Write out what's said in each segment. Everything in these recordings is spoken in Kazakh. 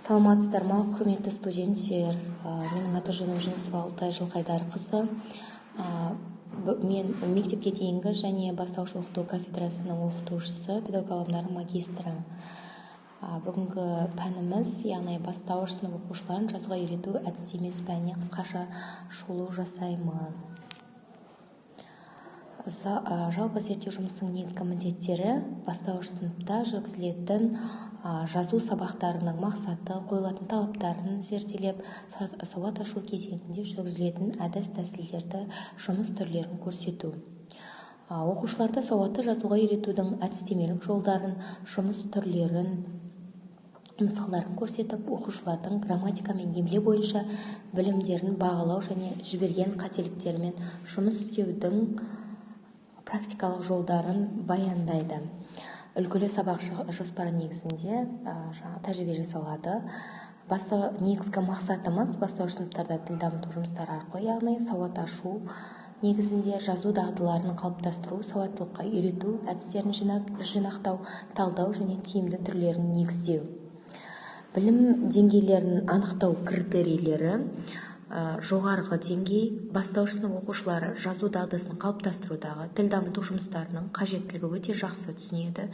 Саламатсыздар ма, құрметті студенттер? Менің аты-жөнім Жүнісова Алтай Жылқайдарқызы. Мен мектепке дейінгі және бастауыш оқыту кафедрасының оқытушысы, педагог ғылымдар магистрі. Бүгінгі пәніміз, яғни бастауыш сынып оқушыларын жазуға үйрету әдістемесі пәніне қысқаша шолу жасаймыз. Жалпы зерттеу жұмысының негізгі міндеттері бастауыш сыныпта жүргізілетін жазу сабақтарының мақсаты, қойылатын талаптарын зерделеп, сауат ашу кезеңінде жүргізілетін әдіс-тәсілдерді, жұмыс түрлерін көрсету. Оқушыларды сауатты жазуға үйретудің әдістемелік жолдарын, жұмыс түрлерін, мысалдарын көрсетіп, оқушылардың грамматика мен емле бойынша білімдерін бағалау және жіберген қателіктермен жұмыс істеудің практикалық жолдарын баяндайды. Үлгілі сабақ жоспары негізінде тәжірибе жасалады. Негізгі мақсатымыз бастауыш сыныптарда тіл дамыту жұмыстары арқылы, яғни сауат ашу негізінде жазу дағдыларын қалыптастыру, сауаттылыққа үйрету әдістерін жинақтау, талдау және тиімді түрлерін негіздеу. Білім деңгейлерін анықтау критерийлері: жоғарғы деңгей, бастауыш сынып оқушылары жазу дағдысын қалыптастырудағы тіл дамыту жұмыстарының қажеттілігі өте жақсы түсінеді.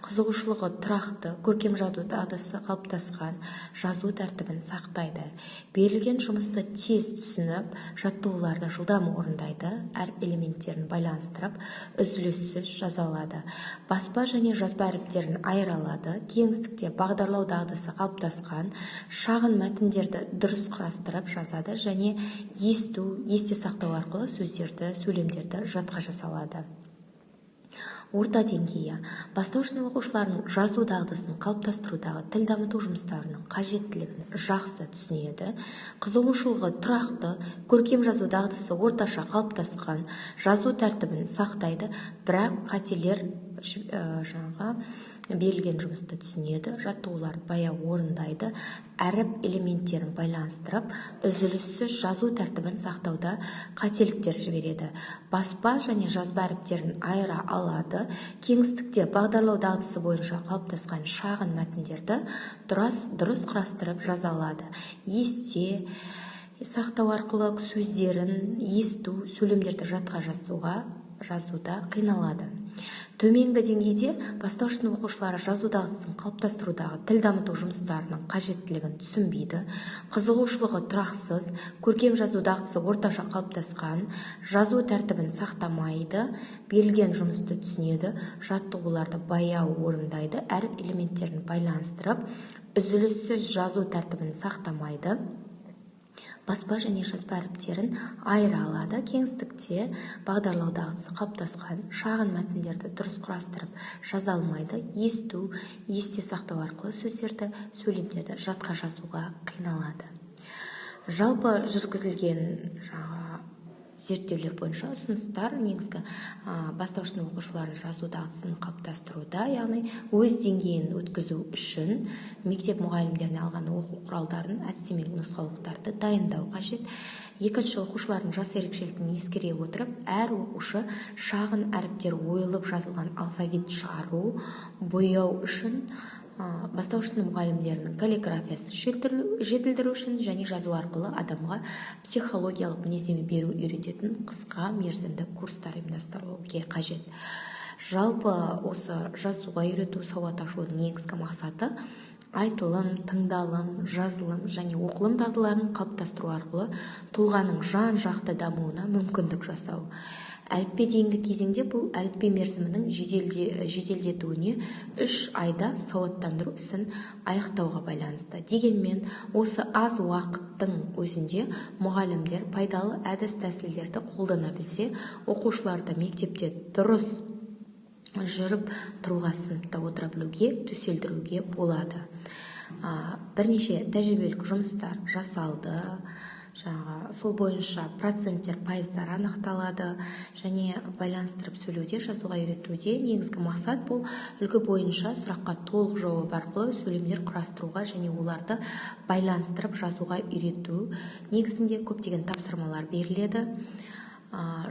Қызығушылығы тұрақты, көркем жазу дағдысы қалыптасқан, жазу тәртібін сақтайды. Берілген жұмысты тез түсініп, жаттығуларды жылдам орындайды, әр элементтерін байланыстырып, үзіліссіз жаза алады. Баспа және жазба әріптерін айыра алады. Кеңістікте бағдарлау дағдысы қалыптасқан, шағын мәтіндерді дұрыс құрастырып жазады және есте сақтау арқылы сөздерді, сөйлемдерді жатқа жаза алады. Орта деңгейі: бастауыш сынып оқушыларының жазу дағдысын қалыптастырудағы тіл дамыту жұмыстарының қажеттілігін жақсы түсінеді. Қызығушылығы тұрақты, көркем жазу дағдысы орташа қалыптасқан, жазу тәртібін сақтайды, бірақ қателер берілген жұмысты түсінеді, жаттығулар баяу орындайды, әріп элементтерін байланыстырып, үзіліссіз жазу тәртібін сақтауда қателіктер жібереді. Баспа және жазба әріптерін айыра алады. Кеңістікте бағдарлау дағдысы бойынша қалыптасқан шағын мәтіндерді дұрыс құрастырып жаза алады. Есте сақтау арқылы сөздерін есту, сөйлемдерді жатқа жазуда қиналады. Төменгі деңгейде бастауыш сынып оқушылары жазу дағдысын қалыптастырудағы тіл дамыту жұмыстарының қажеттілігін түсінбейді. Қызығушылығы тұрақсыз, көркем жазу дағдысы орташа қалыптасқан, жазу тәртібін сақтамайды, берілген жұмысты түсінеді, жаттығуларды баяу орындайды, әріп элементтерін байланыстырып, үзіліссіз жазу тәртібін сақтамайды. Баспа және жазба әріптерін айыра алады. Кеңістікте бағдарлау дағдысы қалыптасқан, шағын мәтіндерді дұрыс құрастырып жаза алмайды. Есте сақтау арқылы сөздерді, сөйлемдерді жатқа жазуға қиналады. Жалпы жүргізілген зерттеулер бойынша ұсыныстар негізгі бастауыш сынып оқушыларын жазу дағдысын қалыптастыруда, яғни өз деңгейін өткізу үшін мектеп мұғалімдеріне алған оқу құралдарын, әдістемелік нұсқаулықтарды дайындау қажет. Екінші, оқушылардың жас ерекшелігін ескере отырып, әр оқушы шағын әріптер ойылып жазылған алфавит шығару, бояу үшін бастауыш сынып мұғалімдерінің каллиграфиясын жетілдіру үшін және жазу арқылы адамға психологиялық мінездеме беру үйрететін қысқа мерзімді курстар ұйымдастырылуы қажет. Жалпы осы жазуға үйрету, сауат ашудың негізгі мақсаты айтылым, тыңдалым, жазылым және оқылым дағдыларын қалыптастыру арқылы тұлғаның жан-жақты дамуына мүмкіндік жасау. Әліппе дейінгі кезеңде бұл әліппе мерзімінің жеделдетуіне 3 айда сауаттандыру ісін аяқтауға байланысты. Дегенмен, осы аз уақыттың өзінде мұғалімдер пайдалы әдіс-тәсілдерді қолдана білсе, оқушыларды мектепте дұрыс жүріп тұруға, сыныпта отыра білуге, төселдіруге болады. Бірнеше тәжірибелік жұмыстар жасалды. Сол бойынша проценттер, пайыздар анықталады және байланыстырып сөйлеуде, жазуға үйретуде негізгі мақсат бұл үлгі бойынша сұраққа толық жауап арқылы сөйлемдер құрастыруға және оларды байланыстырып жазуға үйрету. Негізінде көптеген тапсырмалар беріледі.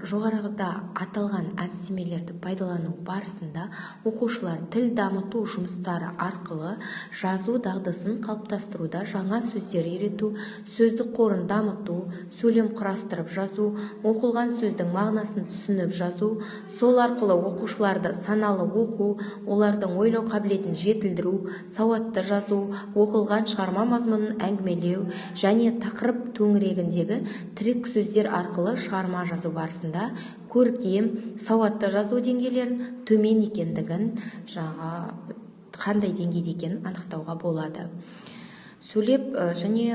Жоғарыда аталған әдістемелерді пайдалану барысында оқушылар тіл дамыту жұмыстары арқылы жазу дағдысын қалыптастыруда жаңа сөздер үйрету, сөздік қорын дамыту, сөйлем құрастырып жазу, оқылған сөздің мағынасын түсініп жазу, сол арқылы оқушыларды саналы оқу, олардың ойлау қабілетін жетілдіру, сауатты жазу, оқылған шығарма мазмұнын әңгімелеу және тақырып төңірегіндегі тірек сөздер арқылы шығарма жазу барысында көркем, сауатты жазу деңгейлерін төмен екендігін, қандай деңгейде екенін анықтауға болады. Сөйлеп және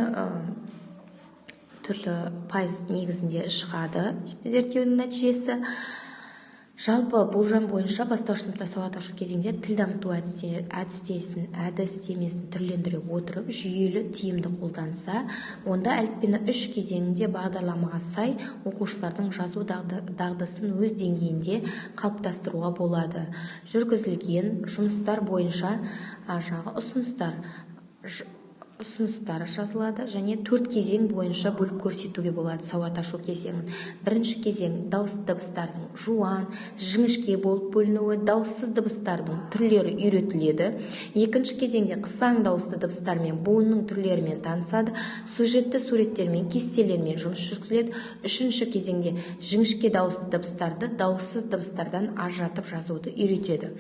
түрлі пайыз негізінде шығады зерттеудің нәтижесі. Жалпы болжам бойынша бастауыш сыныпта сауат ашу кезеңде тіл дамыту әдістемесін түрлендіре отырып жүйелі тиімді қолданса, онда әліппені 3 кезеңінде бағдарламаға сай оқушылардың жазу дағдысын өз деңгейінде қалыптастыруға болады. Жүргізілген жұмыстар бойынша ұсыныстар жазылады және 4 кезең бойынша бөліп көрсетуге болады сауат ашу кезеңін. Бірінші кезең дауысты дыбыстардың жуан, жіңішке болып бөлінуі, дауыссыз дыбыстардың түрлері үйретіледі. Екінші кезеңде қысаң дауысты дыбыстармен буынның түрлерімен танысады, сюжетті суреттермен, кестелермен жұмыс жүргізіледі. Үшінші кезеңде жіңішке дауысты дыбыстарды дауыссыз дыбыстардан ажыратып жазуды үйретеді.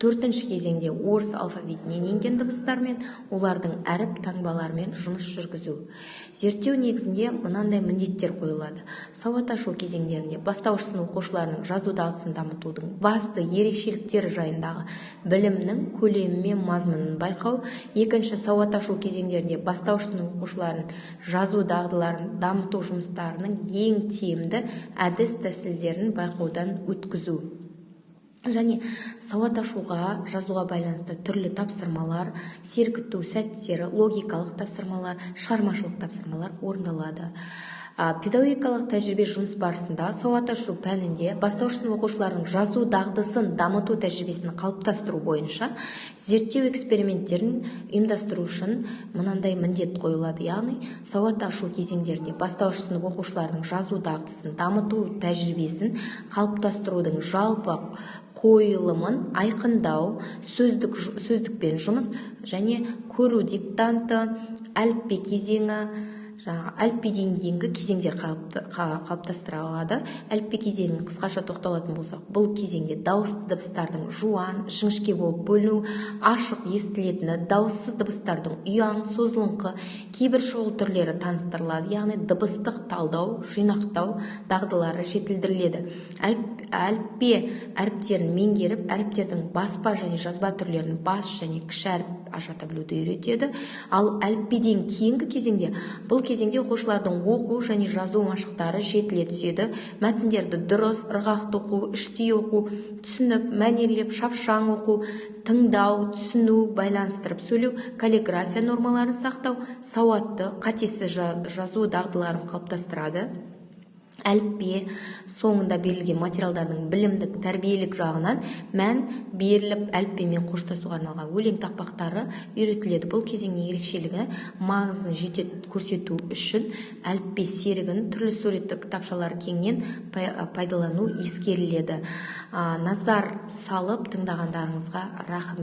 Төртінші кезеңде орыс алфавитінен енген дыбыстармен, олардың әріп таңбаларымен жұмыс жүргізу. Зерттеу негізінде мынандай міндеттер қойылады. Сауат ашу кезеңдерінде бастауыш сынып оқушыларының жазу дағдысын дамытудың басты ерекшеліктері жайындағы білімнің көлемі мен мазмұнын байқау. Екінші, сауат ашу кезеңдерінде бастауыш сынып оқушыларының жазу дағдыларын дамыту жұмыстарының ең тиімді әдіс тәсілдерін байқаудан өткізу. Және сауат ашуға, жазуға байланысты түрлі тапсырмалар, сергіту сәттері, логикалық тапсырмалар, шығармашылық тапсырмалар орындалады. Педагогикалық тәжірибе жұмыс барысында сауат ашу пәнінде бастауыш сынып оқушыларының жазу дағдысын дамыту тәжірибесін қалыптастыру бойынша зерттеу эксперименттерін ұйымдастыру үшін мынандай міндет қойылады. Яғни, сауат ашу кезеңдерінде бастауыш сынып оқушыларының жазу дағдысын дамыту тәжірибесін қалыптастырудың жалпы қойылымын айқындау, сөздікпен жұмыс және көру диктанты, әліппе кезеңі, әліппеден кейінгі кезеңдер қалыптастырылады. Әліппе кезеңін қысқаша тоқталатын болсақ, бұл кезеңде дауысты дыбыстардың жуан, жіңішке болып бөліну, ашық естілетіні, дауыссыз дыбыстардың ұяң, созылыңқы, кейбір шұғыл түрлері таныстырылады. Яғни дыбыстық талдау, жинақтау дағдылары жетілдіріледі. Әліппе әріптерін меңгеріп, әріптердің баспа және жазба түрлерін бас және кіші әріп ажырата білуді үйретеді. Ал әліппеден кейінгі кезеңде, бұл кезеңде оқушылардың оқу және жазу машықтары жетіле түседі. Мәтіндерді дұрыс, ырғақты оқу, іштей оқу, түсініп, мәнерлеп, шапшаң оқу, тыңдау, түсіну, байланыстырып сөйлеу, каллиграфия нормаларын сақтау, сауатты, қатесіз жазу дағдыларын қалыптастырады. Әліппе соңында берілген материалдардың білімдік, тәрбиелік жағынан мән беріліп, әліппемен қоштасуға арналған өлең тақпақтары үйретіледі. Бұл кезеңнің ерекшелігі маңызын жете көрсету үшін әліппе серігін түрлі суретті кітапшалар кеңінен пайдалану ескеріледі. Назар салып тыңдағандарыңызға рахмет.